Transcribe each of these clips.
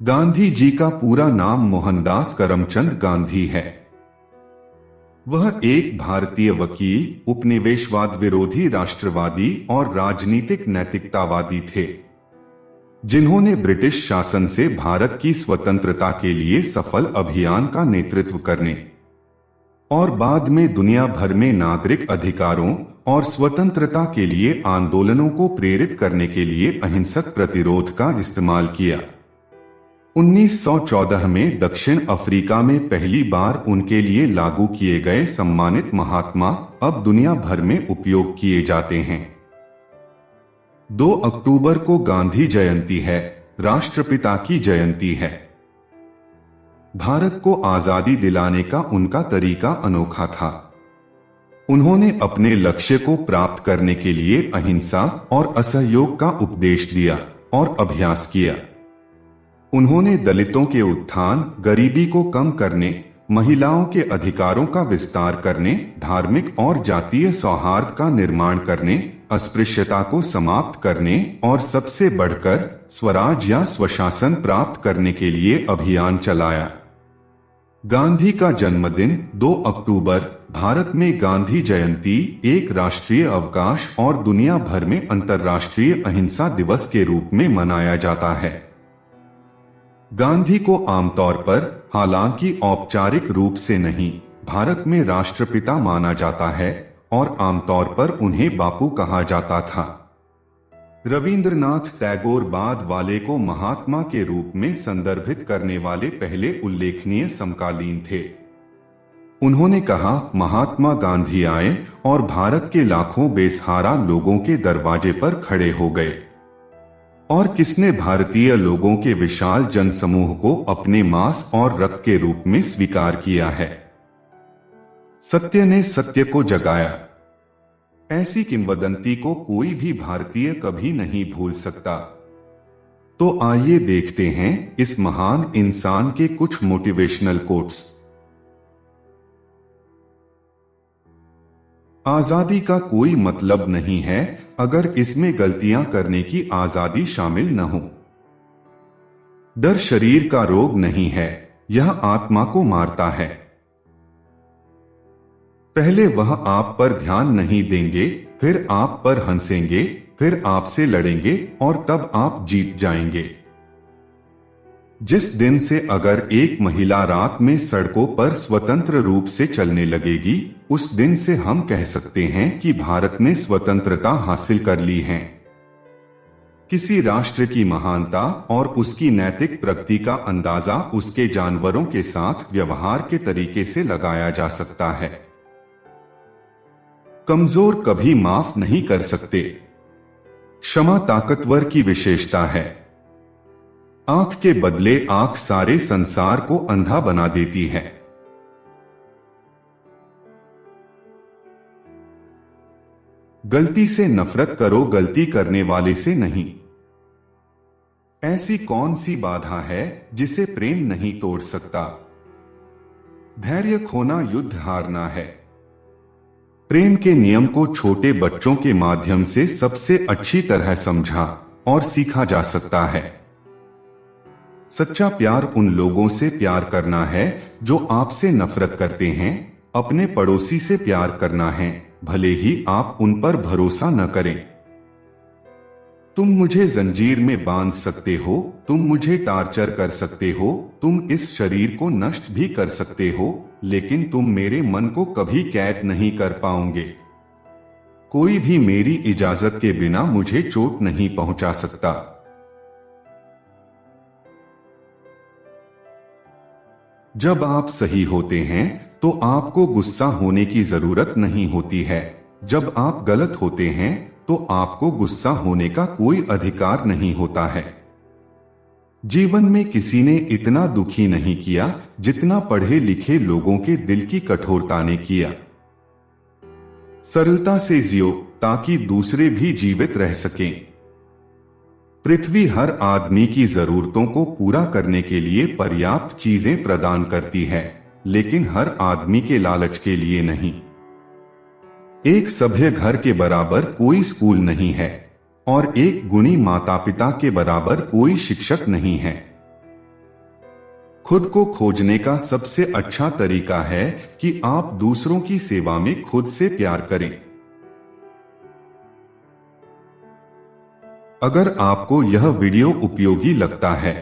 गांधी जी का पूरा नाम मोहनदास करमचंद गांधी है। वह एक भारतीय वकील, उपनिवेशवाद विरोधी राष्ट्रवादी और राजनीतिक नैतिकतावादी थे, जिन्होंने ब्रिटिश शासन से भारत की स्वतंत्रता के लिए सफल अभियान का नेतृत्व करने और बाद में दुनिया भर में नागरिक अधिकारों और स्वतंत्रता के लिए आंदोलनों को प्रेरित करने के लिए अहिंसक प्रतिरोध का इस्तेमाल किया। 1914 में दक्षिण अफ्रीका में पहली बार उनके लिए लागू किए गए सम्मानित महात्मा अब दुनिया भर में उपयोग किए जाते हैं। 2 अक्टूबर को गांधी जयंती है, राष्ट्रपिता की जयंती है। भारत को आजादी दिलाने का उनका तरीका अनोखा था। उन्होंने अपने लक्ष्य को प्राप्त करने के लिए अहिंसा और असहयोग का उपदेश दिया और अभ्यास किया। उन्होंने दलितों के उत्थान, गरीबी को कम करने, महिलाओं के अधिकारों का विस्तार करने, धार्मिक और जातीय सौहार्द का निर्माण करने, अस्पृश्यता को समाप्त करने और सबसे बढ़कर स्वराज या स्वशासन प्राप्त करने के लिए अभियान चलाया। गांधी का जन्मदिन 2 अक्टूबर भारत में गांधी जयंती एक राष्ट्रीय अवकाश और दुनिया भर में अंतर्राष्ट्रीय अहिंसा दिवस के रूप में मनाया जाता है। गांधी को आमतौर पर, हालांकि औपचारिक रूप से नहीं, भारत में राष्ट्रपिता माना जाता है और आमतौर पर उन्हें बापू कहा जाता था। रविंद्रनाथ टैगोर बाद वाले को महात्मा के रूप में संदर्भित करने वाले पहले उल्लेखनीय समकालीन थे। उन्होंने कहा, महात्मा गांधी आए और भारत के लाखों बेसहारा लोगों के दरवाजे पर खड़े हो गए। और किसने भारतीय लोगों के विशाल जनसमूह को अपने मांस और रक्त के रूप में स्वीकार किया है। सत्य ने सत्य को जगाया। ऐसी किंवदंती को कोई भी भारतीय कभी नहीं भूल सकता। तो आइए देखते हैं इस महान इंसान के कुछ मोटिवेशनल कोट्स। आजादी का कोई मतलब नहीं है अगर इसमें गलतियां करने की आजादी शामिल न हो। डर शरीर का रोग नहीं है, यह आत्मा को मारता है। पहले वह आप पर ध्यान नहीं देंगे, फिर आप पर हंसेंगे, फिर आपसे लड़ेंगे और तब आप जीत जाएंगे। जिस दिन से अगर एक महिला रात में सड़कों पर स्वतंत्र रूप से चलने लगेगी, उस दिन से हम कह सकते हैं कि भारत ने स्वतंत्रता हासिल कर ली है। किसी राष्ट्र की महानता और उसकी नैतिक प्रगति का अंदाजा उसके जानवरों के साथ व्यवहार के तरीके से लगाया जा सकता है। कमजोर कभी माफ नहीं कर सकते। क्षमा ताकतवर की विशेषता है। आंख के बदले आंख सारे संसार को अंधा बना देती है। गलती से नफरत करो, गलती करने वाले से नहीं। ऐसी कौन सी बाधा है जिसे प्रेम नहीं तोड़ सकता? धैर्य खोना युद्ध हारना है। प्रेम के नियम को छोटे बच्चों के माध्यम से सबसे अच्छी तरह समझा और सीखा जा सकता है। सच्चा प्यार उन लोगों से प्यार करना है जो आपसे नफरत करते हैं। अपने पड़ोसी से प्यार करना है, भले ही आप उन पर भरोसा न करें। तुम मुझे जंजीर में बांध सकते हो, तुम मुझे टार्चर कर सकते हो, तुम इस शरीर को नष्ट भी कर सकते हो, लेकिन तुम मेरे मन को कभी कैद नहीं कर पाओगे। कोई भी मेरी इजाजत के बिना मुझे चोट नहीं पहुंचा सकता। जब आप सही होते हैं तो आपको गुस्सा होने की जरूरत नहीं होती है। जब आप गलत होते हैं तो आपको गुस्सा होने का कोई अधिकार नहीं होता है। जीवन में किसी ने इतना दुखी नहीं किया जितना पढ़े लिखे लोगों के दिल की कठोरता ने किया। सरलता से जियो ताकि दूसरे भी जीवित रह सकें। पृथ्वी हर आदमी की जरूरतों को पूरा करने के लिए पर्याप्त चीजें प्रदान करती है, लेकिन हर आदमी के लालच के लिए नहीं। एक सभ्य घर के बराबर कोई स्कूल नहीं है और एक गुणी माता पिता के बराबर कोई शिक्षक नहीं है। खुद को खोजने का सबसे अच्छा तरीका है कि आप दूसरों की सेवा में खुद से प्यार करें। अगर आपको यह वीडियो उपयोगी लगता है,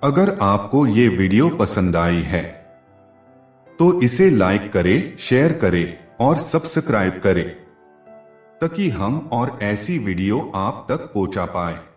अगर आपको ये वीडियो पसंद आई है, तो इसे लाइक करें, शेयर करें और सब्सक्राइब करें, ताकि हम और ऐसी वीडियो आप तक पहुंचा पाए।